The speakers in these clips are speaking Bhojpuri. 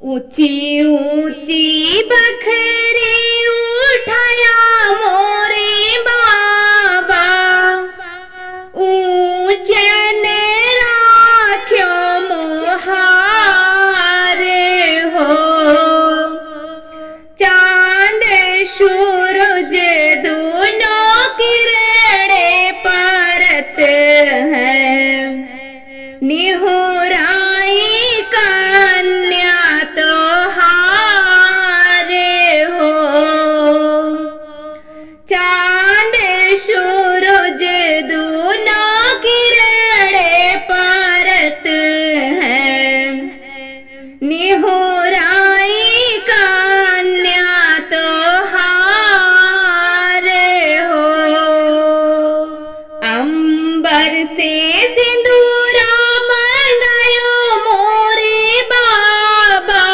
ऊंची ऊंची बखरी उठाया मोरे बाबा, ऊंचे ने राख्यो मोहारे हो। चांद सूरज दोनों किरणे परत हैं, निहुराई कन्या तो हारे हो। चांद सूरज दोनों किरणे परत हैं, निहुराई कन्या तो हारे हो। अंबर से सिंदूरा मंगायो मोरे बाबा,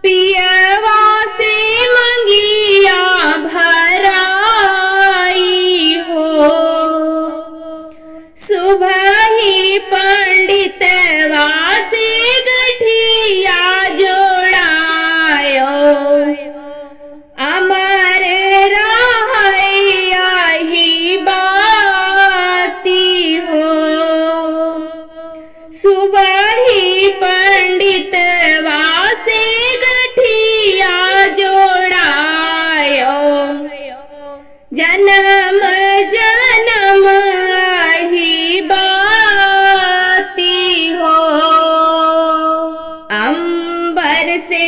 पियवा से मंगिया भराई हो। सुबह ही पंडितवा से गठिया जोड़ायो, अमर रहैया ही बाती हो। सुबह ही पंडितवा से गठिया जोड़ायो, जन्म जन्म ही बाती हो। अंबर से